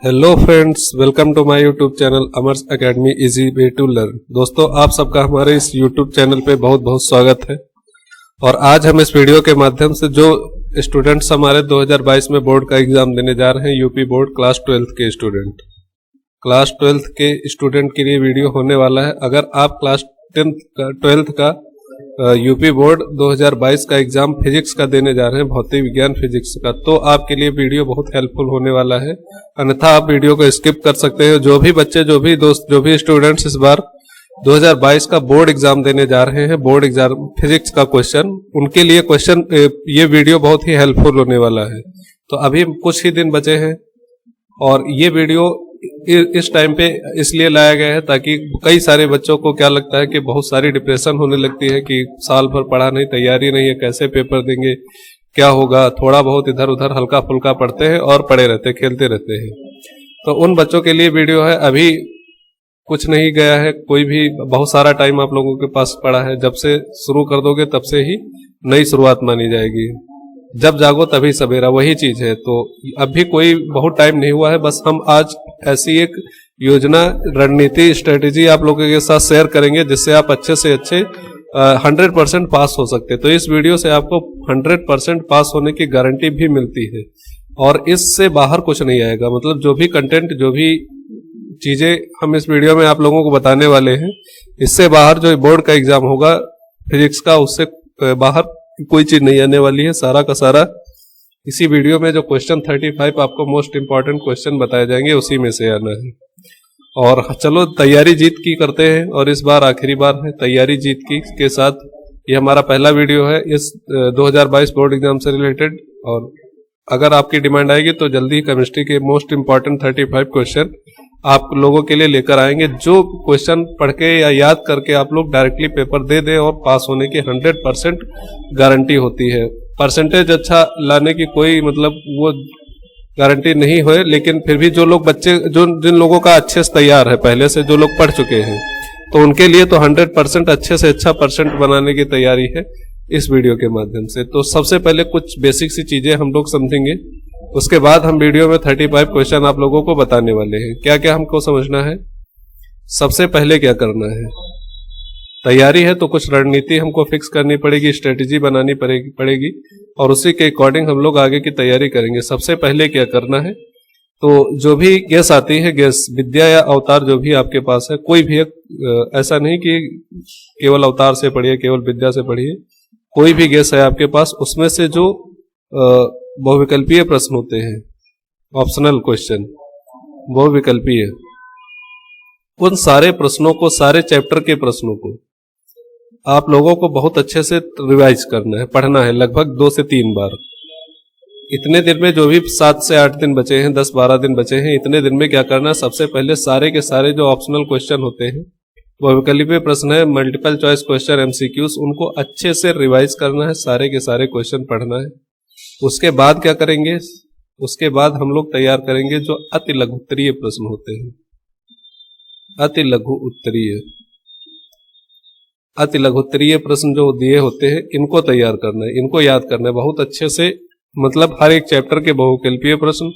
Hello friends, welcome to my YouTube channel Amar's Academy easy way to learn. दोस्तों, आप सबका हमारे इस यूट्यूब चैनल पे बहुत बहुत स्वागत है। और आज हम इस वीडियो के माध्यम से जो स्टूडेंट्स हमारे 2022 में बोर्ड का एग्जाम देने जा रहे हैं, यूपी बोर्ड क्लास 12th के स्टूडेंट के लिए वीडियो होने वाला है। अगर आप क्लास 12th का यूपी बोर्ड 2022 का एग्जाम फिजिक्स का देने जा रहे हैं, भौतिक विज्ञान फिजिक्स का, तो आपके लिए वीडियो बहुत हेल्पफुल होने वाला है। अन्यथा आप वीडियो को स्किप कर सकते हैं। जो भी बच्चे, जो भी दोस्त, जो भी स्टूडेंट्स इस बार 2022 का बोर्ड एग्जाम देने जा रहे हैं, बोर्ड एग्जाम फिजिक्स का क्वेश्चन, उनके लिए ये वीडियो बहुत ही हेल्पफुल होने वाला है। तो अभी कुछ ही दिन बचे हैं और ये वीडियो इस टाइम पे इसलिए लाया गया है ताकि कई सारे बच्चों को क्या लगता है कि बहुत सारी डिप्रेशन होने लगती है कि साल भर पढ़ा नहीं, तैयारी नहीं है, कैसे पेपर देंगे, क्या होगा। थोड़ा बहुत इधर उधर हल्का फुल्का पढ़ते हैं और पढ़े रहते, खेलते रहते हैं। तो उन बच्चों के लिए वीडियो है। अभी कुछ नहीं गया है, कोई भी बहुत सारा टाइम आप लोगों के पास पड़ा है। जब से शुरू कर दोगे तब से ही नई शुरुआत मानी जाएगी। जब जागो तभी सवेरा, वही चीज है। तो अभी कोई बहुत टाइम नहीं हुआ है। बस हम आज ऐसी एक योजना, रणनीति, स्ट्रेटेजी आप लोगों के साथ शेयर करेंगे जिससे आप अच्छे से अच्छे 100% पास हो सकते हैं। तो इस वीडियो से आपको 100% पास होने की गारंटी भी मिलती है और इससे बाहर कुछ नहीं आएगा। मतलब जो भी कंटेंट, जो भी चीजें हम इस वीडियो में आप लोगों को बताने वाले हैं, इससे बाहर जो बोर्ड का एग्जाम होगा फिजिक्स का, उससे बाहर कोई चीज नहीं आने वाली है। सारा का सारा इसी वीडियो में जो क्वेश्चन 35 आपको मोस्ट इंपॉर्टेंट क्वेश्चन बताए जाएंगे, उसी में से आना है। और चलो तैयारी जीत की करते हैं। और इस बार आखिरी बार है तैयारी जीत की के साथ। ये हमारा पहला वीडियो है इस 2022 बोर्ड एग्जाम से रिलेटेड। और अगर आपकी डिमांड आएगी तो जल्दी केमिस्ट्री के मोस्ट इंपॉर्टेंट 35 क्वेश्चन आप लोगों के लिए लेकर आएंगे, जो क्वेश्चन पढ़ के या याद करके आप लोग डायरेक्टली पेपर दे दें और पास होने की 100% गारंटी होती है। परसेंटेज अच्छा लाने की कोई मतलब वो गारंटी नहीं हो, लेकिन फिर भी जो लोग बच्चे, जिन लोगों का अच्छे से तैयार है, पहले से जो लोग पढ़ चुके हैं, तो उनके लिए तो 100% अच्छे से अच्छा परसेंट बनाने की तैयारी है इस वीडियो के माध्यम से। तो सबसे पहले कुछ बेसिक सी चीजें हम लोग समझेंगे, उसके बाद हम वीडियो में 35 क्वेश्चन आप लोगों को बताने वाले हैं। क्या क्या हमको समझना है, सबसे पहले क्या करना है। तैयारी है तो कुछ रणनीति हमको फिक्स करनी पड़ेगी, स्ट्रेटेजी बनानी पड़ेगी और उसी के अकॉर्डिंग हम लोग आगे की तैयारी करेंगे। सबसे पहले क्या करना है, तो जो भी गेस आती है, गेस, विद्या या अवतार जो भी आपके पास है, कोई भी ऐसा नहीं कि केवल अवतार से पढ़िए, केवल विद्या से पढ़िए, कोई भी गेस है आपके पास, उसमें से जो बहुविकल्पीय प्रश्न होते हैं, ऑप्शनल क्वेश्चन, बहुविकल्पीय, उन सारे प्रश्नों को, सारे चैप्टर के प्रश्नों को आप लोगों को बहुत अच्छे से रिवाइज करना है, पढ़ना है, लगभग 2 से 3 बार। इतने दिन में, जो भी 7 से 8 दिन बचे हैं, 10-12 दिन बचे हैं, इतने दिन में क्या करना है, सबसे पहले सारे के सारे जो ऑप्शनल क्वेश्चन होते हैं, बहुविकल्पीय प्रश्न है, मल्टीपल चॉइस क्वेश्चन, MCQs, उनको अच्छे से रिवाइज करना है, सारे के सारे क्वेश्चन पढ़ना है। उसके बाद क्या करेंगे, उसके बाद हम लोग तैयार करेंगे जो अति लघु उत्तरीय प्रश्न होते हैं। अति लघु उत्तरीय प्रश्न जो दिए होते हैं, इनको तैयार करना है, इनको याद करना है बहुत अच्छे से। मतलब हर एक चैप्टर के बहुविकल्पीय प्रश्न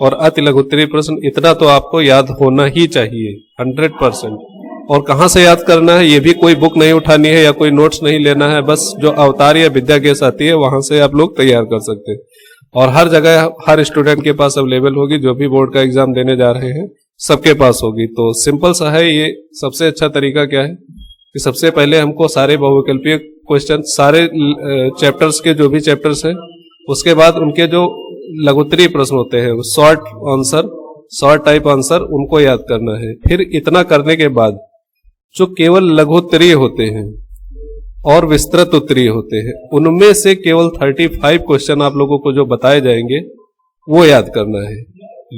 और अति लघु उत्तरीय प्रश्न, इतना तो आपको याद होना ही चाहिए 100%। और कहाँ से याद करना है, ये भी कोई बुक नहीं उठानी है या कोई नोट्स नहीं लेना है, बस जो अवतार या विद्या गेस आती है वहां से आप लोग तैयार कर सकते हैं। और हर जगह हर स्टूडेंट के पास अवेलेबल होगी, जो भी बोर्ड का एग्जाम देने जा रहे हैं सबके पास होगी। तो सिंपल सा है ये। सबसे अच्छा तरीका क्या है कि सबसे पहले हमको सारे बहुविकल्पीय क्वेश्चन, सारे चैप्टर्स के जो भी चैप्टर्स हैं, उसके बाद उनके जो लघुत्तरीय प्रश्न होते हैं, शॉर्ट टाइप आंसर, उनको याद करना है। फिर इतना करने के बाद जो केवल लघुत्तरीय होते हैं और विस्तृत उत्तरीय होते हैं, उनमें से केवल 35 क्वेश्चन आप लोगों को जो बताए जाएंगे वो याद करना है।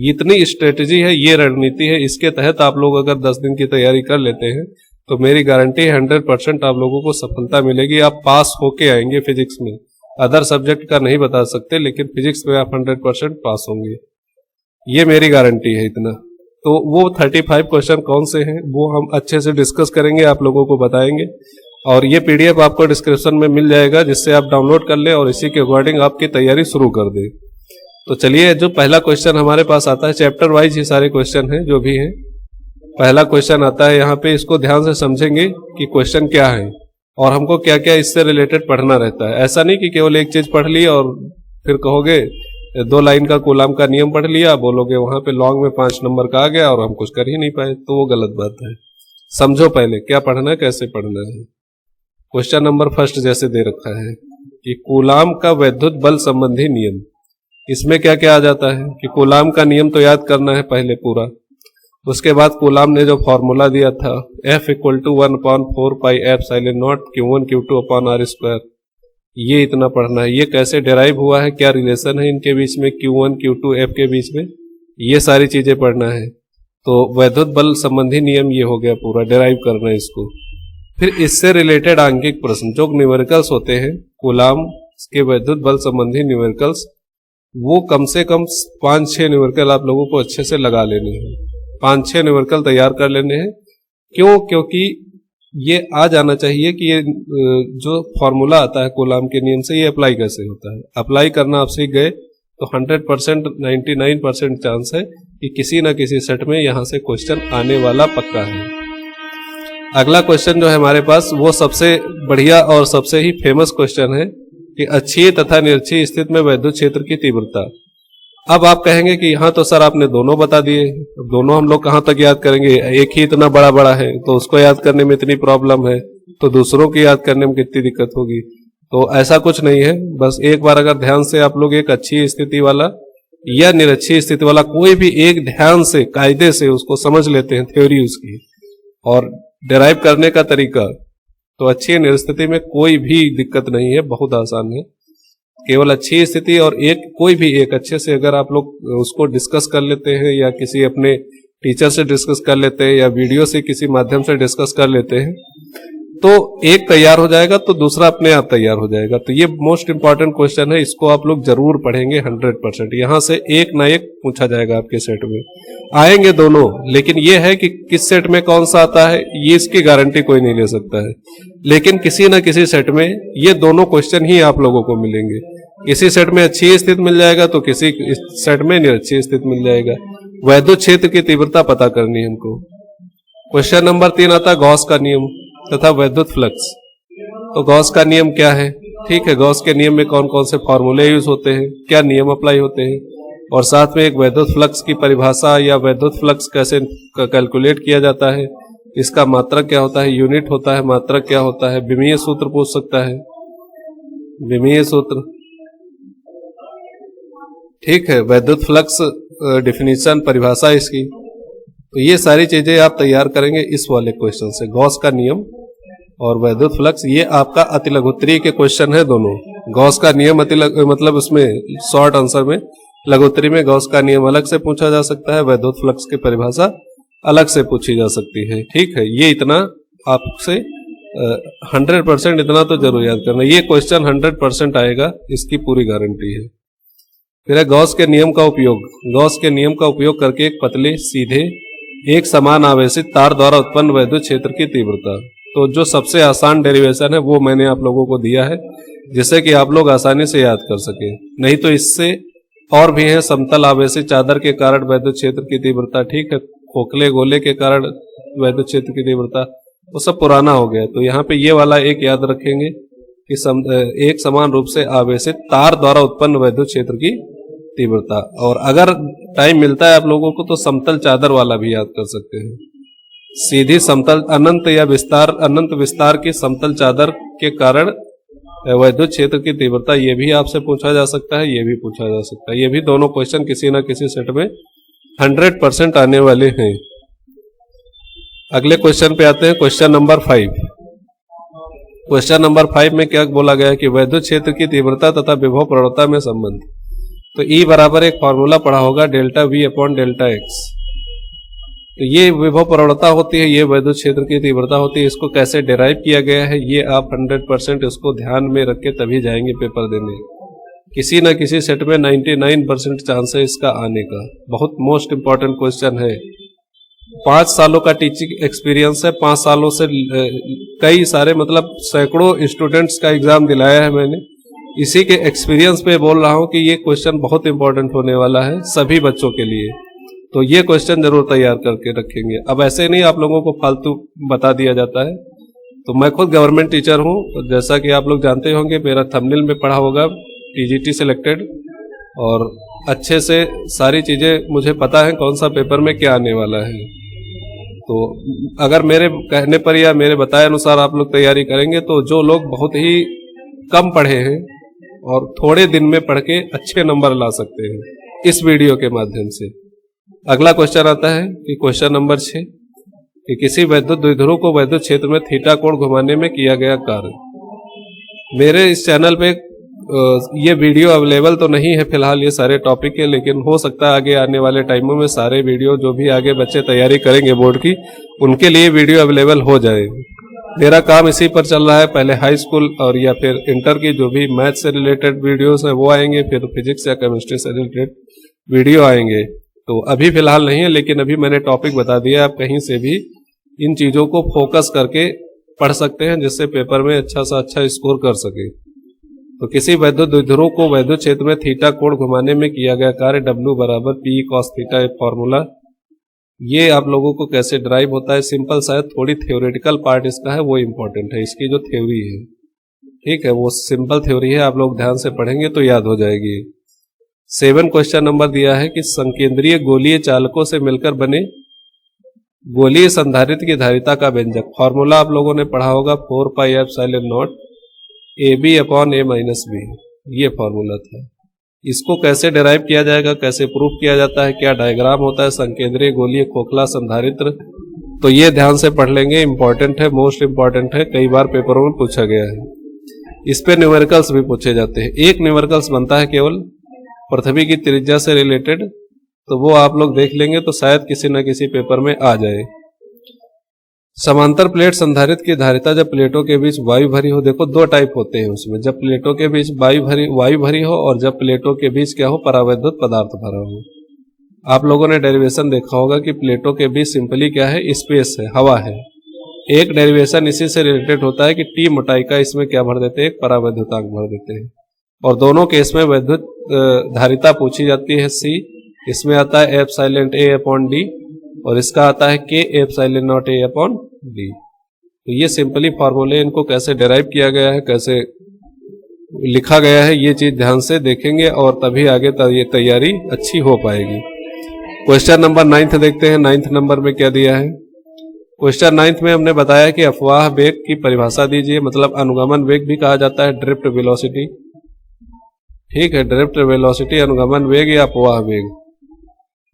इतनी स्ट्रेटेजी है, ये रणनीति है। इसके तहत आप लोग अगर 10 दिन की तैयारी कर लेते हैं तो मेरी गारंटी है 100% आप लोगों को सफलता मिलेगी। आप पास होके आएंगे फिजिक्स में। अदर सब्जेक्ट का नहीं बता सकते, लेकिन फिजिक्स में आप 100% पास होंगे, ये मेरी गारंटी है। इतना तो वो 35 क्वेश्चन कौन से हैं वो हम अच्छे से डिस्कस करेंगे, आप लोगों को बताएंगे। और ये PDF आपको डिस्क्रिप्शन में मिल जाएगा, जिससे आप डाउनलोड कर लें और इसी के अकॉर्डिंग आपकी तैयारी शुरू कर दें। तो चलिए, जो पहला क्वेश्चन हमारे पास आता है, चैप्टर वाइज ही सारे क्वेश्चन हैं जो भी हैं। पहला क्वेश्चन आता है यहाँ पे, इसको ध्यान से समझेंगे कि क्वेश्चन क्या है और हमको क्या क्या इससे रिलेटेड पढ़ना रहता है। ऐसा नहीं कि केवल एक चीज पढ़ ली और फिर कहोगे 2 लाइन का कूलाम का नियम पढ़ लिया, बोलोगे वहां पे लॉन्ग में 5 नंबर का आ गया और हम कुछ कर ही नहीं पाए, तो वो गलत बात है। समझो पहले क्या पढ़ना है, कैसे पढ़ना है। क्वेश्चन नंबर फर्स्ट जैसे दे रखा है कि कूलाम का वैद्युत बल संबंधी नियम, इसमें क्या क्या आ जाता है कि कूलाम का नियम तो याद करना है पहले पूरा। उसके बाद कूलाम ने जो फॉर्मूला दिया था F = 1/4 pi epsilon not Q1 Q2 upon R², ये इतना पढ़ना है। ये कैसे डिराइव हुआ है, क्या रिलेशन है इनके बीच में, Q1 Q2 F के बीच में, ये सारी चीजें पढ़ना है। तो वैद्युत बल संबंधी नियम ये हो गया पूरा, डिराइव करना है इसको। फिर इससे रिलेटेड आंकिक प्रश्न जो न्यूमेरिकल्स होते हैं, कूलाम के वैद्युत बल संबंधी न्यूमेरिकल्स, वो कम से कम 5-6 न्यूमेरिकल आप लोगों को अच्छे से लगा लेने हैं, 5-6 न्यूमेरिकल तैयार कर लेने हैं। क्यों? क्योंकि ये आ जाना चाहिए कि ये जो फॉर्मूला आता है कूलाम के नियम से, ये अप्लाई कैसे होता है। अप्लाई करना आप सीख गए तो 100%, 99% चांस है कि किसी न किसी सेट में यहां से क्वेश्चन आने वाला पक्का है। अगला क्वेश्चन जो है हमारे पास, वो सबसे बढ़िया और सबसे ही फेमस क्वेश्चन है कि अक्षीय तथा निरक्षीय स्थिति में वैद्युत क्षेत्र की तीव्रता। अब आप कहेंगे कि हाँ तो सर आपने दोनों बता दिए, दोनों हम लोग कहां तक याद करेंगे, एक ही इतना बड़ा बड़ा है तो उसको याद करने में इतनी प्रॉब्लम है, तो दूसरों की याद करने में कितनी दिक्कत होगी। तो ऐसा कुछ नहीं है, बस एक बार अगर ध्यान से आप लोग एक अक्षीय स्थिति वाला या निरक्षीय स्थिति वाला कोई भी एक ध्यान से कायदे से उसको समझ लेते हैं, थ्योरी उसकी और डिराइव करने का तरीका, तो अक्षीय निरस्थिति में कोई भी दिक्कत नहीं है, बहुत आसान है। केवल अच्छी स्थिति और एक कोई भी एक अच्छे से अगर आप लोग उसको डिस्कस कर लेते हैं या किसी अपने टीचर से डिस्कस कर लेते हैं या वीडियो से किसी माध्यम से डिस्कस कर लेते हैं, तो एक तैयार हो जाएगा तो दूसरा अपने आप तैयार हो जाएगा। तो ये मोस्ट इंपॉर्टेंट क्वेश्चन है, इसको आप लोग जरूर पढ़ेंगे 100%। यहां से एक ना एक पूछा जाएगा आपके सेट में, आएंगे दोनों, लेकिन ये है कि किस सेट में कौन सा आता है ये इसकी गारंटी कोई नहीं ले सकता है, लेकिन किसी न किसी सेट में ये दोनों क्वेश्चन ही आप लोगों को मिलेंगे। किसी सेट में अच्छी स्थिति मिल जाएगा तो किसी सेट में निरक्षीय स्थिति मिल जाएगा। वैद्युत क्षेत्र की तीव्रता पता करनी है हमको। क्वेश्चन नंबर 3 आता है गॉस का नियम तथा वैद्युत फ्लक्स। तो गॉस का नियम क्या है? ठीक है, गॉस के नियम में कौन कौन से फॉर्मूले यूज होते हैं, क्या नियम अप्लाई होते हैं, और साथ में एक वैद्युत फ्लक्स की परिभाषा या वैद्युत फ्लक्स कैसे कैलकुलेट किया जाता है, इसका मात्रक क्या होता है, यूनिट होता है, मात्रक क्या होता है, विमीय सूत्र पूछ सकता है, विमीय सूत्र। ठीक है, वैद्युत फ्लक्स डिफिनीशन, परिभाषा इसकी। तो ये सारी चीजें आप तैयार करेंगे इस वाले क्वेश्चन से, गॉस का नियम और वैद्युत फ्लक्स। ये आपका अति लघुत्तरीय के क्वेश्चन है दोनों। गॉस का नियम मतलब उसमें शॉर्ट आंसर में, लघुत्तरी में गॉस का नियम अलग से पूछा जा सकता है, वैद्युत फ्लक्स की परिभाषा अलग से पूछी जा सकती है। ठीक है, ये इतना आपसे 100% इतना तो जरूर याद करना, ये क्वेश्चन 100% आएगा, इसकी पूरी गारंटी है। फिर है गॉस के नियम का उपयोग। गॉस के नियम का उपयोग करके एक पतले सीधे एक समान आवेशित तार द्वारा उत्पन्न वैद्युत क्षेत्र की तीव्रता। तो जो सबसे आसान डेरिवेशन है वो मैंने आप लोगों को दिया है, जिससे कि आप लोग आसानी से याद कर सके। नहीं तो इससे और भी है, समतल आवेशित चादर के कारण वैद्युत क्षेत्र की तीव्रता, ठीक है, खोखले गोले के कारण वैद्युत क्षेत्र की तीव्रता, वो सब पुराना हो गया। तो यहाँ पे ये वाला एक याद रखेंगे कि एक समान रूप से आवेशित तार द्वारा उत्पन्न वैद्युत क्षेत्र की तीव्रता। और अगर टाइम मिलता है आप लोगों को तो समतल चादर वाला भी याद कर सकते हैं। सीधी समतल अनंत या विस्तार, अनंत विस्तार की समतल चादर के कारण वैद्युत क्षेत्र की तीव्रता, ये भी आपसे पूछा जा सकता है, ये भी पूछा जा सकता है। ये भी दोनों क्वेश्चन किसी ना किसी सेट में 100% आने वाले हैं। अगले क्वेश्चन पे आते हैं, क्वेश्चन नंबर 5। क्वेश्चन नंबर 5 में क्या बोला गया है कि वैद्युत क्षेत्र की तीव्रता तथा विभव प्रवणता में संबंध। तो E बराबर एक फॉर्मूला पढ़ा होगा, delta V upon delta x. तो ये विभव प्रवणता होती है, ये वैद्युत क्षेत्र की तीव्रता होती है। इसको कैसे डिराइव किया गया है ये आप 100% इसको ध्यान में रख के तभी जाएंगे पेपर देने। किसी न किसी सेट में 99% चांस है इसका आने का। बहुत मोस्ट इंपॉर्टेंट क्वेश्चन है। 5 सालों का टीचिंग एक्सपीरियंस है, 5 सालों से कई सारे मतलब सैकड़ों स्टूडेंट्स का एग्जाम दिलाया है मैंने, इसी के एक्सपीरियंस पे बोल रहा हूं कि ये क्वेश्चन बहुत इंपॉर्टेंट होने वाला है सभी बच्चों के लिए, तो ये क्वेश्चन जरूर तैयार करके रखेंगे। अब ऐसे नहीं आप लोगों को फालतू बता दिया जाता है। तो मैं खुद गवर्नमेंट टीचर हूं, तो जैसा कि आप लोग जानते होंगे, मेरा थंबनेल में पढ़ा होगा टीजीटी सिलेक्टेड, और अच्छे से सारी चीजें मुझे पता है कौन सा पेपर में क्या आने वाला है। तो अगर मेरे कहने पर या मेरे बताए अनुसार आप लोग तैयारी करेंगे तो जो लोग बहुत ही कम पढ़े हैं और थोड़े दिन में पढ़ के अच्छे नंबर ला सकते हैं इस वीडियो के माध्यम से। अगला क्वेश्चन आता है कि क्वेश्चन नंबर 6 कि किसी वैद्युत द्विध्रुव को वैद्युत क्षेत्र में थीटा कोण घुमाने में किया गया कार्य। मेरे इस चैनल पे ये वीडियो अवेलेबल तो नहीं है फिलहाल ये सारे टॉपिक के, लेकिन हो सकता है आगे आने वाले टाइमों में सारे वीडियो जो भी आगे बच्चे तैयारी करेंगे बोर्ड की उनके लिए वीडियो अवेलेबल हो जाए। मेरा काम इसी पर चल रहा है, पहले हाई स्कूल और या फिर इंटर की जो भी मैथ से रिलेटेड वीडियोस हैं वो आएंगे, फिर फिजिक्स या केमिस्ट्री से रिलेटेड वीडियो आएंगे। तो अभी फिलहाल नहीं है, लेकिन अभी मैंने टॉपिक बता दिया, आप कहीं से भी इन चीजों को फोकस करके पढ़ सकते हैं जिससे पेपर में अच्छा सा अच्छा स्कोर कर सके। तो किसी वैद्युत द्विध्रुव को वैद्युत क्षेत्र में थीटा कोण घुमाने में किया गया कार्य W बराबर P cos थीटा फॉर्मूला, ये आप लोगों को कैसे ड्राइव होता है सिंपल सा है, थोड़ी थ्योरेटिकल पार्ट इसका है वो इम्पोर्टेंट है, इसकी जो थ्योरी है ठीक है वो सिंपल थ्योरी है, आप लोग ध्यान से पढ़ेंगे तो याद हो जाएगी। 7 क्वेश्चन नंबर दिया है कि संकेंद्रीय गोलीय चालकों से मिलकर बने गोलीय संधारित्र की धारिता का व्यंजक। फॉर्मूला आप लोगों ने पढ़ा होगा 4 pi epsilon not AB upon A minus B, ये फॉर्मूला था। इसको कैसे डिराइव किया जाएगा, कैसे प्रूफ किया जाता है, क्या डायग्राम होता है संकेंद्रीय गोलीय खोखला संधारित्र, तो ये ध्यान से पढ़ लेंगे, इंपॉर्टेंट है, मोस्ट इंपॉर्टेंट है, कई बार पेपरों में पूछा गया है। इस पे न्यूमेरिकल्स भी पूछे जाते हैं। एक न्यूमेरिकल्स बनता है केवल पृथ्वी की त्रिज्या से रिलेटेड, तो वो आप लोग देख लेंगे तो शायद किसी न किसी पेपर में आ जाए। समांतर प्लेट संधारित्र की धारिता जब प्लेटों के बीच वायु भरी हो, देखो दो टाइप होते हैं उसमें, जब प्लेटों के बीच वायु भरी हो और जब प्लेटों के बीच क्या हो, परावैद्युत पदार्थ भरा हो। आप लोगों ने डेरिवेशन देखा होगा कि प्लेटों के बीच सिंपली क्या है, स्पेस है, हवा है। एक डेरिवेशन इसी से रिलेटेड होता है कि T मोटाई का इसमें क्या भर देते हैं, एक परावैद्युतांक भर देते हैं, और दोनों केस में वैद्युत धारिता पूछी जाती है C, इसमें आता है एप्सिलॉन A अपॉन D और इसका आता है K epsilon not A upon D। तो ये सिंपली फॉर्मूले, इनको कैसे डिराइव किया गया है, कैसे लिखा गया है, ये चीज ध्यान से देखेंगे और तभी आगे ये तैयारी अच्छी हो पाएगी। क्वेश्चन नंबर 9 देखते हैं। 9 नंबर में क्या दिया है। क्वेश्चन 9 में हमने बताया कि अफवाह वेग की परिभाषा दीजिए, मतलब अनुगमन वेग भी कहा जाता है, ड्रिफ्ट वेलोसिटी, ठीक है, ड्रिफ्ट वेलोसिटी, अनुगमन वेग या अफवाह वेग।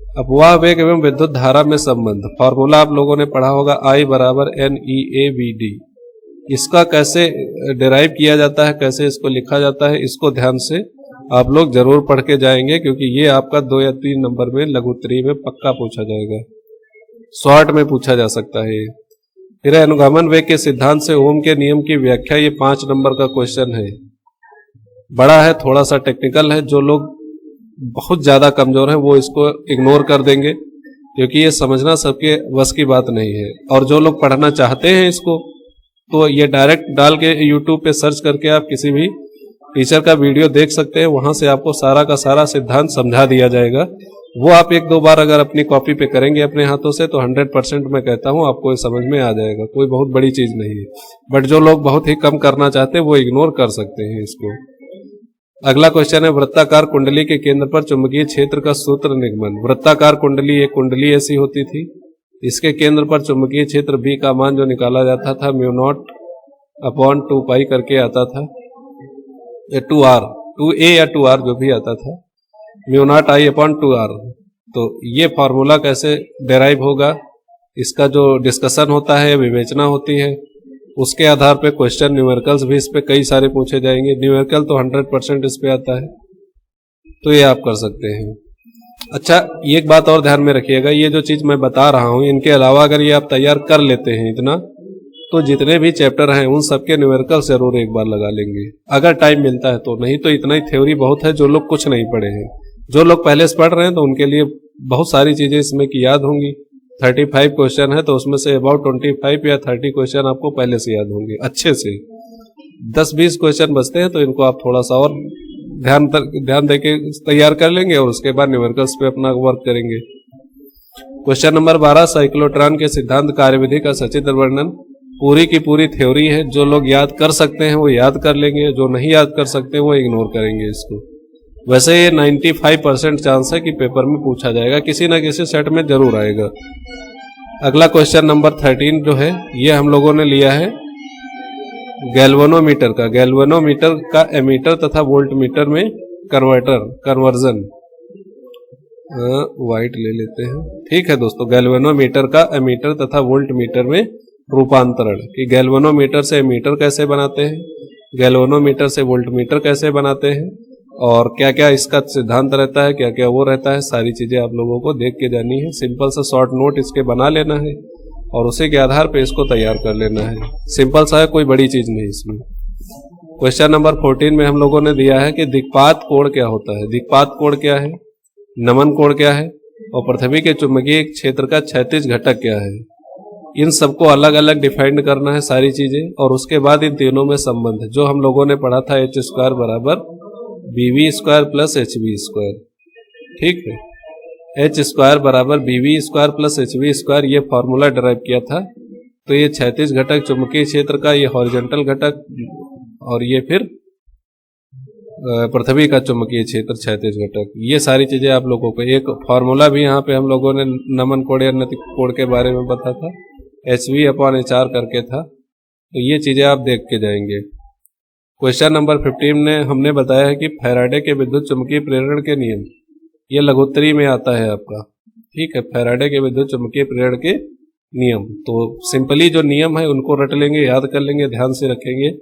अफवाह वेग एवं विद्युत धारा में संबंध, फॉर्मूला आप लोगों ने पढ़ा होगा I बराबर NEAVD। इसका कैसे डिराइव किया जाता है, कैसे इसको लिखा जाता है, इसको ध्यान से आप लोग जरूर पढ़ के जाएंगे, क्योंकि ये आपका 2 या 3 नंबर में लघुत्तरी में पक्का पूछा जाएगा, शॉर्ट में पूछा जा सकता है। फिर अनुगमन वेग के सिद्धांत से ओम के नियम की व्याख्या, ये 5 नंबर का क्वेश्चन है, बड़ा है, थोड़ा सा टेक्निकल है, जो लोग बहुत ज्यादा कमजोर हैं वो इसको इग्नोर कर देंगे, क्योंकि ये समझना सबके वश की बात नहीं है। और जो लोग पढ़ना चाहते हैं इसको, तो ये डायरेक्ट डाल के यूट्यूब पे सर्च करके आप किसी भी टीचर का वीडियो देख सकते हैं, वहां से आपको सारा का सारा सिद्धांत समझा दिया जाएगा। वो आप 1-2 बार अगर अपनी कॉपी पे करेंगे अपने हाथों से, तो 100% मैं कहता हूं आपको ये समझ में आ जाएगा, कोई बहुत बड़ी चीज नहीं है। बट जो लोग बहुत ही कम करना चाहते हैं वो इग्नोर कर सकते हैं इसको। अगला क्वेश्चन है, वृत्ताकार कुंडली के केंद्र पर चुंबकीय क्षेत्र का सूत्र निगमन। वृत्ताकार कुंडली, एक कुंडली ऐसी होती थी, इसके केंद्र पर चुंबकीय क्षेत्र B का मान जो निकाला जाता था μ0 अपॉन 2 पाई करके आता था, या 2A या 2R जो भी आता था, μ0 I अपॉन 2R। तो ये फॉर्मूला कैसे डिराइव होगा, इसका जो डिस्कशन होता है, विवेचना होती है, उसके आधार पे क्वेश्चन न्यूमेरिकल्स भी इस पे कई सारे पूछे जाएंगे। न्यूमेरिकल तो 100% इस पे आता है, तो ये आप कर सकते हैं। अच्छा, एक बात और ध्यान में रखिएगा, ये जो चीज मैं बता रहा हूं, इनके अलावा अगर ये आप तैयार कर लेते हैं इतना, तो जितने भी चैप्टर हैं उन सबके न्यूमेरिकल्स जरूर एक बार लगा लेंगे, अगर टाइम मिलता है तो। नहीं तो इतना ही थ्योरी बहुत है, जो लोग कुछ नहीं पढ़े हैं। जो लोग पहले से पढ़ रहे हैं तो उनके लिए बहुत सारी चीजें इसमें की याद होंगी। 35 क्वेश्चन है, तो उसमें से अबाउट 25 या 30 क्वेश्चन आपको पहले से याद होंगे अच्छे से। 10-20 क्वेश्चन बचते हैं, तो इनको आप थोड़ा सा और ध्यान देके तैयार कर लेंगे और उसके बाद न्यूमेरिकल्स पे अपना वर्क करेंगे। क्वेश्चन नंबर 12, साइक्लोट्रॉन के सिद्धांत कार्यविधि का सचित्र वर्णन। पूरी की पूरी थ्योरी है, जो लोग याद कर सकते हैं वो याद कर लेंगे, जो नहीं याद कर सकते वो इग्नोर करेंगे इसको। वैसे ये 95% चांस है कि पेपर में पूछा जाएगा, किसी ना किसी सेट में जरूर आएगा। अगला क्वेश्चन नंबर 13 जो है ये हम लोगों ने लिया है गैल्वेनोमीटर का एमीटर तथा वोल्टमीटर में कन्वर्जन। वाइट ले लेते हैं, ठीक है दोस्तों। गैल्वेनोमीटर का एमीटर तथा वोल्टमीटर में रूपांतरण, कि गैल्वेनोमीटर से एमीटर कैसे बनाते हैं, गैल्वेनोमीटर से वोल्टमीटर कैसे बनाते हैं, और क्या क्या इसका सिद्धांत रहता है, क्या क्या वो रहता है, सारी चीजें आप लोगों को देख के जानी है। सिंपल सा शॉर्ट नोट इसके बना लेना है और उसी के आधार पे इसको तैयार कर लेना है। सिंपल सा है, कोई बड़ी चीज नहीं इसमें। क्वेश्चन नंबर 14 में हम लोगों ने दिया है कि दिक्पात कोण क्या होता है। दिक्पात कोण क्या है, नमन कोण क्या है, और पृथ्वी के चुंबकीय क्षेत्र का क्षैतिज घटक क्या है। इन सबको अलग अलग डिफाइंड करना है सारी चीजें, और उसके बाद इन तीनों में संबंध जो हम लोगों ने पढ़ा था h² बराबर bv² प्लस hv², ठीक है। h² बराबर bv² प्लस hv², ये फॉर्मूला डिराइव किया था। तो ये क्षैतिज घटक चुंबकीय क्षेत्र का, ये हॉरिजॉन्टल घटक, और ये फिर पृथ्वी का चुंबकीय क्षेत्र क्षैतिज घटक। ये सारी चीजें आप लोगों को, एक फॉर्मूला भी यहाँ पे हम लोगों ने नमन कोण या नति कोण के बारे में बता था, HV/HR करके था। तो ये चीजें आप देख के जाएंगे। क्वेश्चन नंबर 15 में हमने बताया है कि फैराडे के विद्युत चुंबकीय प्रेरण के नियम, ये लघुत्तरी में आता है आपका, ठीक है। फैराडे के विद्युत चुंबकीय प्रेरण के नियम, तो सिंपली जो नियम है उनको रट लेंगे, याद कर लेंगे, ध्यान से रखेंगे,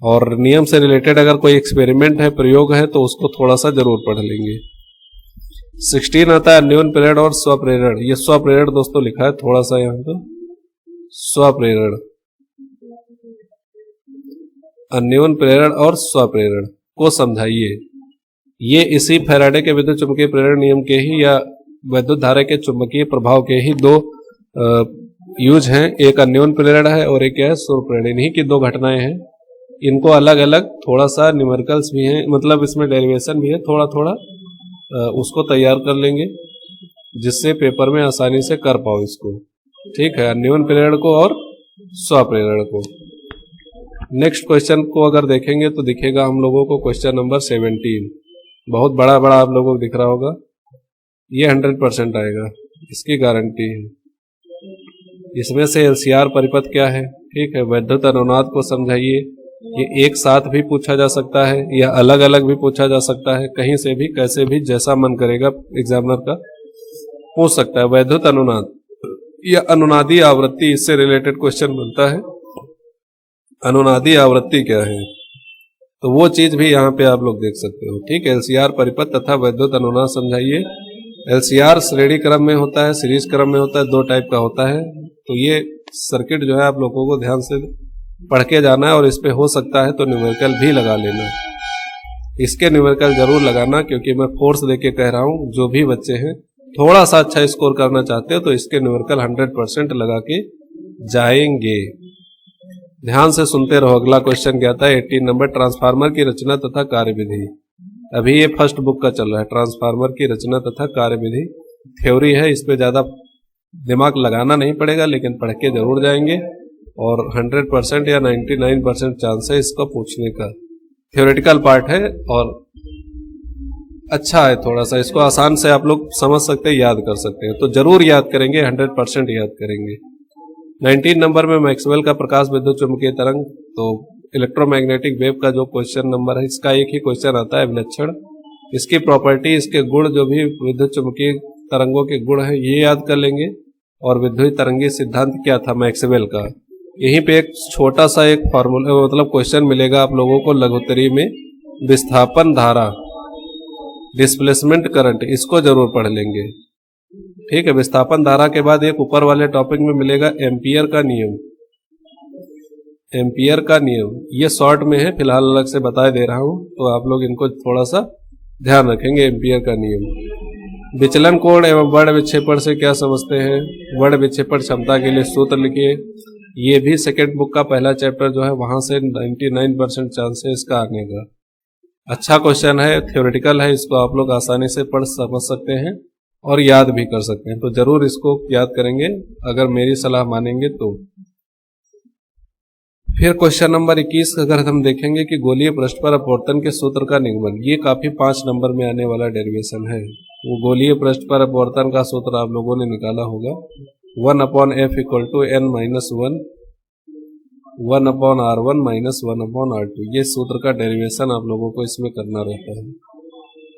और नियम से रिलेटेड अगर कोई एक्सपेरिमेंट है, प्रयोग है, तो उसको थोड़ा सा जरूर पढ़ लेंगे। 16 आता है अन्योन प्रेरण और स्वप्रेरण। ये स्वप्रेरण दोस्तों लिखा है थोड़ा सा यहाँ पे, स्वप्रेरण, अन्योन प्रेरण और स्वप्रेरण को समझाइए। ये इसी फैराडे के विद्युत चुंबकीय प्रेरण नियम के ही या विद्युत धारा के चुंबकीय प्रभाव के ही दो यूज हैं। एक अन्योन प्रेरण है और एक है स्वप्रेरण, इन्हीं की दो घटनाएं हैं। इनको अलग अलग थोड़ा सा न्यूमेरिकल्स भी हैं, मतलब इसमें डेरिवेशन भी है थोड़ा थोड़ा, उसको तैयार कर लेंगे जिससे पेपर में आसानी से कर पाओ इसको, ठीक है। अन्योन प्रेरण को और स्वप्रेरण को। नेक्स्ट क्वेश्चन को अगर देखेंगे तो दिखेगा हम लोगों को क्वेश्चन नंबर 17, बहुत बड़ा बड़ा आप लोगों को दिख रहा होगा। ये 100% आएगा, इसकी गारंटी है। इसमें से LCR परिपथ क्या है, ठीक है। वैद्युत अनुनाद को समझाइए। ये एक साथ भी पूछा जा सकता है या अलग अलग भी पूछा जा सकता है, कहीं से भी कैसे भी जैसा मन करेगा एग्जामिनर का पूछ सकता है। वैद्युत अनुनाद या अनुनादी आवृत्ति, इससे रिलेटेड क्वेश्चन बनता है। अनुनादी आवृत्ति क्या है, तो वो चीज भी यहाँ पे आप लोग देख सकते हो, ठीक है। LCR परिपथ तथा वैद्युत अनुनाद समझाइए। LCR श्रेणी क्रम में होता है, सीरीज क्रम में होता है, दो टाइप का होता है। तो ये सर्किट जो है आप लोगों को ध्यान से पढ़ के जाना है, और इस पे हो सकता है तो न्यूमेरिकल भी लगा लेना। इसके न्यूमेरिकल जरूर लगाना, क्योंकि मैं फोर्स देके कह रहा हूँ, जो भी बच्चे हैं थोड़ा सा अच्छा स्कोर करना चाहते हो तो इसके न्यूमेरिकल 100% लगा के जाएंगे। ध्यान से सुनते रहो। अगला क्वेश्चन क्या था, 18 नंबर, ट्रांसफार्मर की रचना तथा कार्यविधि। अभी ये फर्स्ट बुक का चल रहा है, ट्रांसफार्मर की रचना तथा कार्यविधि। थ्योरी है, इस पे ज्यादा दिमाग लगाना नहीं पड़ेगा, लेकिन पढ़ के जरूर जाएंगे, और 100% या 99% चांस है इसको पूछने का। थ्योरेटिकल पार्ट है और अच्छा है, थोड़ा सा इसको आसान से आप लोग समझ सकते हैं, याद कर सकते हैं, तो जरूर याद करेंगे, 100% याद करेंगे। 19 नंबर में मैक्सवेल का प्रकाश विद्युत चुंबकीय तरंग, तो इलेक्ट्रोमैग्नेटिक वेव का जो क्वेश्चन नंबर है, इसका एक ही क्वेश्चन आता है, विलक्षण। इसकी प्रॉपर्टी, इसके गुण, जो भी विद्युत चुंबकीय तरंगों के गुण है, ये याद कर लेंगे। और विद्युत तरंगी सिद्धांत क्या था मैक्सवेल का। यहीं पे एक छोटा सा एक फॉर्मूला, मतलब क्वेश्चन मिलेगा आप लोगों को लघुत्तरी में, विस्थापन धारा, डिस्प्लेसमेंट करंट, इसको जरूर पढ़ लेंगे, ठीक है। विस्थापन धारा के बाद एक ऊपर वाले टॉपिक में मिलेगा एम्पियर का नियम। एम्पियर का नियम ये शॉर्ट में है, फिलहाल अलग से बता दे रहा हूं, तो आप लोग इनको थोड़ा सा ध्यान रखेंगे। एम्पियर का नियम। विचलन कोण एवं वर्ण विक्षेपण से क्या समझते हैं। वर्ण विक्षेपण क्षमता के लिए सूत्र लिखिए। ये भी सेकेंड बुक का पहला चैप्टर जो है वहां से 99% चांस है इसका आने का। अच्छा क्वेश्चन है, थ्योरेटिकल है, इसको आप लोग आसानी से पढ़ समझ सकते हैं और याद भी कर सकते हैं, तो जरूर इसको याद करेंगे अगर मेरी सलाह मानेंगे तो। फिर क्वेश्चन नंबर 21 अगर हम देखेंगे कि गोलीय पृष्ठ पर अपवर्तन के सूत्र का निगमन, ये काफी 5 नंबर में आने वाला डेरिवेशन है। वो गोलीय पृष्ठ पर अपवर्तन का सूत्र आप लोगों ने निकाला होगा, 1/f = n-1 1/r1 - 1/r2। ये सूत्र का डेरिवेशन आप लोगों को इसमें करना रहता है।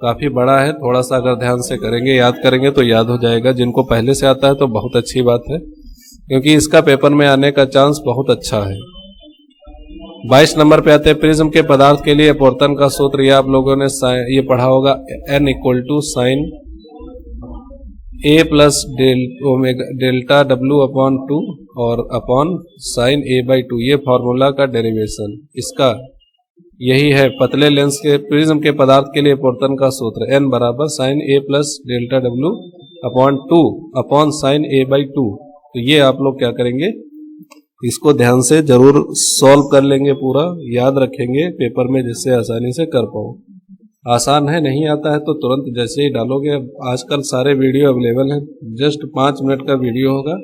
काफी बड़ा है, थोड़ा सा अगर ध्यान से करेंगे, याद करेंगे तो याद हो जाएगा। जिनको पहले से आता है तो बहुत अच्छी बात है, क्योंकि इसका पेपर में आने का चांस बहुत अच्छा है। 22 नंबर पे आते हैं प्रिज्म के पदार्थ के लिए अपवर्तन का सूत्र। ये आप लोगों ने ये पढ़ा होगा, n = sin a plus delta w/2 और अपॉन sin a/2। ये फॉर्मूला का डेरिवेशन इसका यही है। पतले लेंस के प्रिज्म के पदार्थ के लिए अपवर्तन का सूत्र n = sin a plus delta w/2 upon sin a/2। तो ये आप लोग क्या करेंगे, इसको ध्यान से जरूर सॉल्व कर लेंगे, पूरा याद रखेंगे पेपर में, जिससे आसानी से कर पाओ। आसान है, नहीं आता है तो तुरंत जैसे ही डालोगे, आजकल सारे वीडियो अवेलेबल हैं, जस्ट 5 मिनट का वीडियो होगा,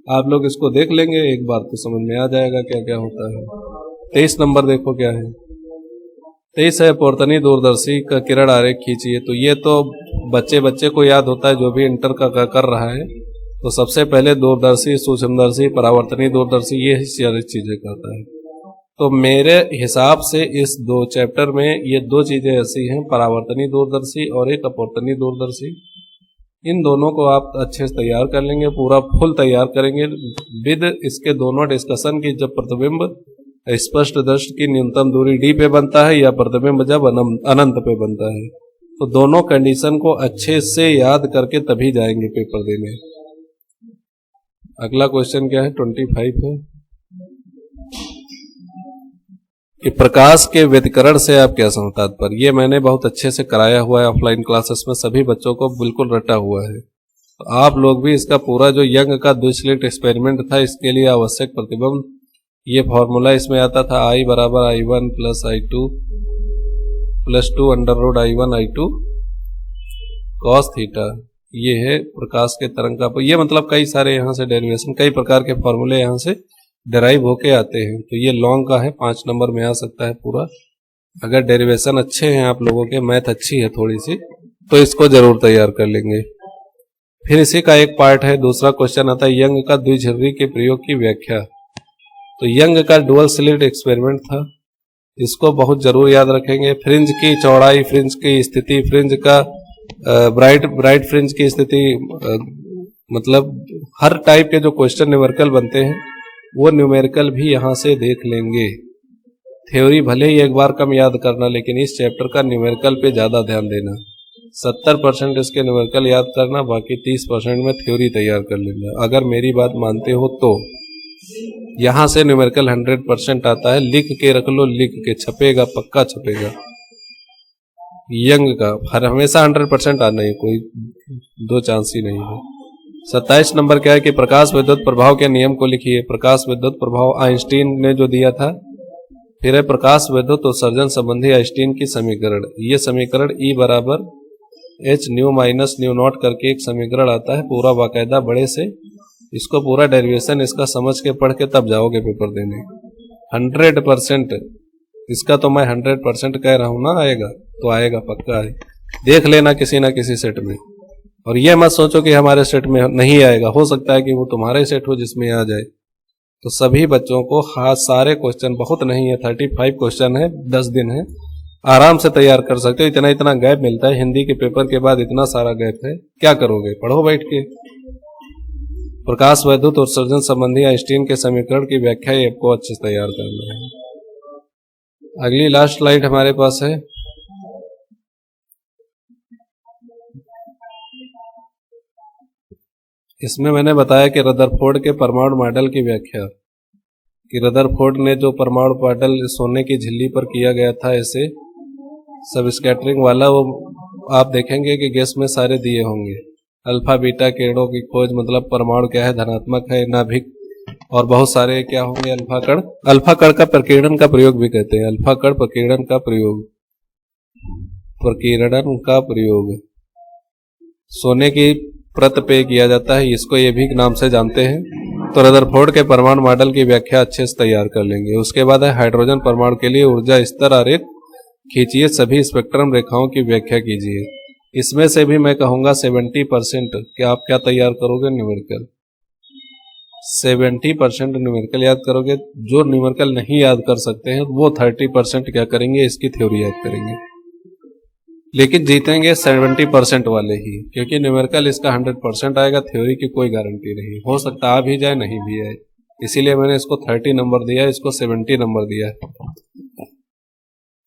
आप लोग इसको देख लेंगे एक बार तो समझ में आ जाएगा क्या क्या होता है। 23 नंबर देखो क्या है, 23 है अपवर्तनीय दूरदर्शी का किरण आरेख खींचिए। तो ये तो बच्चे को याद होता है, जो भी इंटर का कर रहा है, तो सबसे पहले दूरदर्शी, सूक्ष्मदर्शी, परावर्तनीय दूरदर्शी, ये सारी चीजें करता है। तो मेरे हिसाब से इस 2 चैप्टर में ये 2 चीजें ऐसी हैं, परावर्तनीय दूरदर्शी और एक अपवर्तनीय दूरदर्शी। इन दोनों को आप अच्छे से तैयार कर लेंगे, पूरा फुल तैयार करेंगे विद इसके दोनों डिस्कशन की। जब प्रतिबिंब स्पष्ट दृष्टि की न्यूनतम दूरी d पे बनता है या प्रतिबिंब जब अनंत पे बनता है, तो दोनों कंडीशन को अच्छे से याद करके तभी जाएंगे पेपर देने। अगला क्वेश्चन क्या है, 25 है कि प्रकाश के व्यतिकरण से आप क्या समझते पर। ये मैंने बहुत अच्छे से कराया हुआ है ऑफलाइन क्लासेस में, सभी बच्चों को बिल्कुल रटा हुआ है। तो आप लोग भी इसका पूरा जो यंग का द्विस्लिट एक्सपेरिमेंट था, इसके लिए आवश्यक प्रतिबिंब, ये फॉर्मूला इसमें आता था, I = I1 + I2 + 2√I1I2 cos theta. ये है प्रकाश के तरंग का, ये मतलब कई सारे यहाँ से डेरिवेशन, कई प्रकार के फॉर्मूले यहाँ से डेराइव होके आते हैं। तो ये लॉन्ग का है, 5 नंबर में आ सकता है पूरा। अगर डेरिवेशन अच्छे हैं आप लोगों के, मैथ अच्छी है थोड़ी सी, तो इसको जरूर तैयार कर लेंगे। फिर इसी का एक पार्ट है, दूसरा क्वेश्चन आता है यंग का द्विझर्री के प्रयोग की व्याख्या। तो यंग का डुअल स्लिट एक्सपेरिमेंट था, इसको बहुत जरूर याद रखेंगे। फ्रिंज की चौड़ाई, फ्रिंज की स्थिति, फ्रिंज का ब्राइट फ्रिंज की स्थिति, मतलब हर टाइप के जो क्वेश्चन न्यूमेरिकल बनते हैं वो न्यूमेरिकल भी यहाँ से देख लेंगे। थ्योरी भले ही एक बार कम याद करना, लेकिन इस चैप्टर का न्यूमेरिकल पे ज्यादा ध्यान देना। 70% इसके न्यूमेरिकल याद करना, बाकी 30% में थ्योरी तैयार कर लेना। अगर मेरी बात मानते हो तो यहाँ से न्यूमेरिकल 100% आता है, लिख के रख लो, लिख के छपेगा, पक्का छपेगा। यंग का हर हमेशा 100% आना है, कोई 2 चांस ही नहीं है। 27 नंबर क्या है कि प्रकाश विद्युत प्रभाव के नियम को लिखिए। प्रकाश विद्युत प्रभाव आइंस्टीन ने जो दिया था। फिर है प्रकाश विद्युत उत्सर्जन संबंधी आइंस्टीन की समीकरण। ये समीकरण E = h new minus new not करके एक समीकरण आता है, पूरा बाकायदा बड़े से। इसको पूरा डेरिवेशन इसका समझ के पढ़ के तब जाओगे पेपर देने। 100% इसका तो मैं 100% कह रहा हूं ना, आएगा तो आएगा, पक्का है। देख लेना किसी ना किसी सेट में, और ये मत सोचो कि हमारे सेट में नहीं आएगा, हो सकता है कि वो तुम्हारे सेट हो जिसमें आ जाए। तो सभी बच्चों को सारे क्वेश्चन, बहुत नहीं है, 35 क्वेश्चन है, 10 दिन है, आराम से तैयार कर सकते हो। इतना गैप मिलता है, हिंदी के पेपर के बाद इतना सारा गैप है, क्या करोगे, पढ़ो बैठ के। प्रकाश विद्युत उत्सर्जन संबंधी आइंस्टीन के समीकरण की व्याख्या आपको अच्छे से तैयार करना है। अगली लास्ट स्लाइड हमारे पास है, इसमें मैंने बताया कि रदरफोर्ड के परमाणु मॉडल की व्याख्या, कि रदरफोर्ड ने जो परमाणु मॉडल सोने की झिल्ली पर किया गया था, ऐसे सब स्कैटरिंग वाला, वो आप देखेंगे कि गैस में सारे दिए होंगे। अल्फा बीटा किरणों की खोज, मतलब परमाणु क्या है, धनात्मक है, नाभिक और बहुत सारे क्या होंगे अल्फा कण। अल्फा कण का प्रकीर्णन का प्रयोग भी कहते हैं, अल्फा कण प्रकीर्णन का प्रयोग, प्रकीर्णन का प्रयोग सोने की परत पे किया जाता है, इसको ये भी नाम से जानते हैं। तो रदरफोर्ड के परमाणु मॉडल की व्याख्या अच्छे से तैयार कर लेंगे। उसके बाद है हाइड्रोजन परमाणु के लिए ऊर्जा स्तर आरेख खींचिए, सभी स्पेक्ट्रम रेखाओं की व्याख्या कीजिए। इसमें से भी मैं कहूंगा 70% कि आप क्या तैयार करोगे, न्यूमेरिकल। 70% न्यूमेरिकल याद करोगे। जो न्यूमेरिकल नहीं याद कर सकते हैं वो 30% क्या करेंगे, इसकी थ्योरी याद करेंगे। लेकिन जीतेंगे 70% वाले ही, क्योंकि न्यूमेरिकल इसका 100% आएगा, थ्योरी की कोई गारंटी नहीं। हो सकता आ भी जाए, नहीं भी आए, इसीलिए मैंने इसको 30 नंबर दिया, इसको 70 नंबर दिया,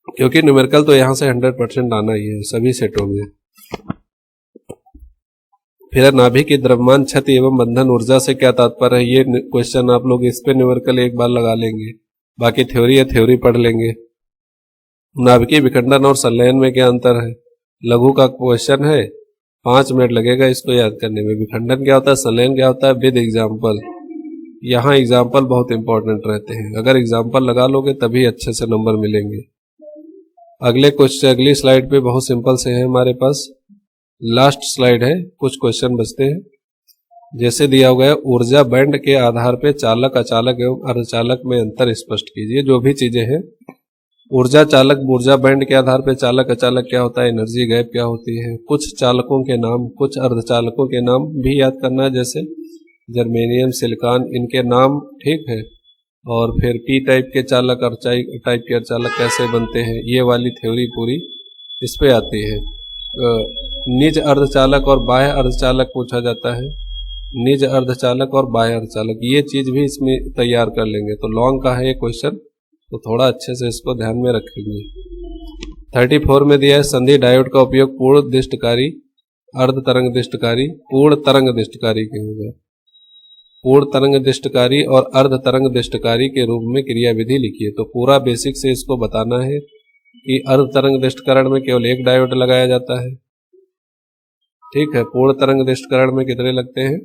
क्योंकि न्यूमेरिकल तो यहाँ से 100% आना ही है सभी सेटों में। फिर नाभि की द्रव्यमान क्षति एवं बंधन ऊर्जा से क्या तात्पर्य है, ये क्वेश्चन आप लोग इस पे न्यूमेरिकल एक बार लगा लेंगे, बाकी थ्योरी है, थ्योरी पढ़ लेंगे। नाभिकीय विखंडन और संलयन में क्या अंतर है, लघु का क्वेश्चन है, 5 मिनट लगेगा इसको याद करने में। विखंडन क्या होता है, संलयन क्या होता है, विद एग्जाम्पल। यहाँ एग्जाम्पल बहुत इंपॉर्टेंट रहते हैं, अगर एग्जाम्पल लगा लोगे तभी अच्छे से नंबर मिलेंगे। अगले क्वेश्चन, अगली स्लाइड पे बहुत सिंपल से है हमारे पास, लास्ट स्लाइड है, कुछ क्वेश्चन बचते हैं। जैसे दिया हुआ है, ऊर्जा बैंड के आधार पे चालक, अचालक एवं अर्धचालक में अंतर स्पष्ट कीजिए। जो भी चीजें हैं, ऊर्जा चालक, ऊर्जा बैंड के आधार पे चालक अचालक क्या होता है, एनर्जी गैप क्या होती है, कुछ चालकों के नाम, कुछ अर्धचालकों के नाम भी याद करना है, जैसे जर्मेनियम, सिलिकॉन, इनके नाम, ठीक है। और फिर पी टाइप के चालक और टाइप के अर्धचालक कैसे बनते हैं, ये वाली थ्योरी पूरी इस पे आती है। निज अर्धचालक और बाह्य अर्धचालक पूछा जाता है, निज अर्धचालक और बाह्य अर्धचालक, ये चीज भी इसमें तैयार कर लेंगे। तो लॉन्ग का है ये क्वेश्चन, तो थोड़ा अच्छे से इसको ध्यान में रखेंगे। 34 में दिया है, संधि डायोड का उपयोग पूर्ण दिष्टकारी, अर्ध तरंग दिष्टकारी, पूर्ण तरंग दिष्टकारी के होगा, पूर्ण तरंग दिष्टकारी और अर्ध तरंग दिष्टकारी के रूप में क्रियाविधि लिखिए। तो पूरा बेसिक से इसको बताना है कि अर्ध तरंग दिष्टकरण में केवल एक डायोड लगाया जाता है, ठीक है। पूर्ण तरंग दिष्टकरण में कितने लगते हैं,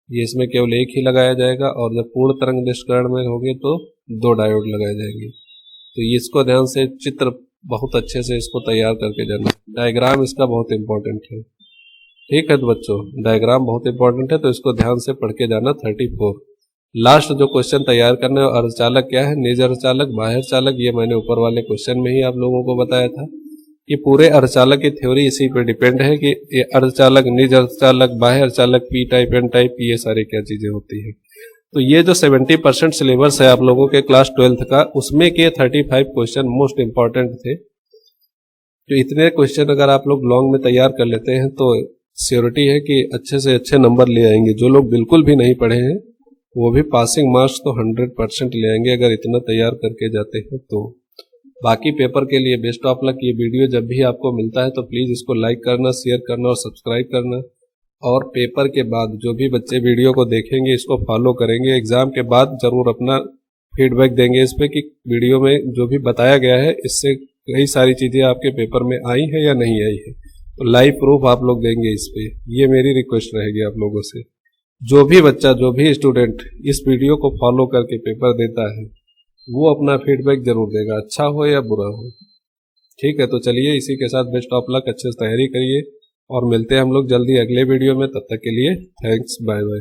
ये इसमें केवल एक ही लगाया जाएगा, और जब पूर्ण तरंग दिष्टकरण में होंगे तो 2 डायोड लगाए जाएंगे। तो इसको ध्यान से, चित्र बहुत अच्छे से इसको तैयार करके जाना। डायग्राम इसका बहुत इंपॉर्टेंट है, ठीक है। तो बच्चों डायग्राम बहुत इंपॉर्टेंट है, तो इसको ध्यान से पढ़ के जाना। 34 लास्ट जो क्वेश्चन तैयार करना है, अर्धचालक क्या है, निज अर्धचालक, बाह्य अर्धचालक, ये मैंने ऊपर वाले क्वेश्चन में ही आप लोगों को बताया था कि पूरे अर्धचालक की थ्योरी इसी पे डिपेंड है कि ये अर्धचालक, निज अर्धचालक, बाह्य अर्धचालक, पी टाइप, एन टाइप, ये सारी क्या चीजें होती है। तो ये जो 70% सिलेबस है आप लोगों के क्लास 12th का, उसमें के 35 क्वेश्चन मोस्ट इंपॉर्टेंट थे। तो इतने क्वेश्चन अगर आप लोग लॉन्ग में तैयार कर लेते हैं तो श्योरिटी है कि अच्छे से अच्छे नंबर ले आएंगे। जो लोग बिल्कुल भी नहीं पढ़े हैं वो भी पासिंग मार्क्स तो 100% ले आएंगे अगर इतना तैयार करके जाते हैं तो। बाकी पेपर के लिए बेस्ट ऑफ लक। ये वीडियो जब भी आपको मिलता है तो प्लीज़ इसको लाइक करना, शेयर करना और सब्सक्राइब करना। और पेपर के बाद जो भी बच्चे वीडियो को देखेंगे, इसको फॉलो करेंगे, एग्जाम के बाद जरूर अपना फीडबैक देंगे इस पे कि वीडियो में जो भी बताया गया है इससे कई सारी चीज़ें आपके पेपर में आई है या नहीं आई है। तो लाइव प्रूफ आप लोग देंगे इस पे, ये मेरी रिक्वेस्ट रहेगी आप लोगों से। जो भी बच्चा, जो भी स्टूडेंट इस वीडियो को फॉलो करके पेपर देता है वो अपना फीडबैक जरूर देगा, अच्छा हो या बुरा हो। ठीक है, तो चलिए इसी के साथ बेस्ट ऑफ लक, अच्छे से तैयारी करिए और मिलते हैं हम लोग जल्दी अगले वीडियो में। तब तक के लिए थैंक्स, बाय बाय।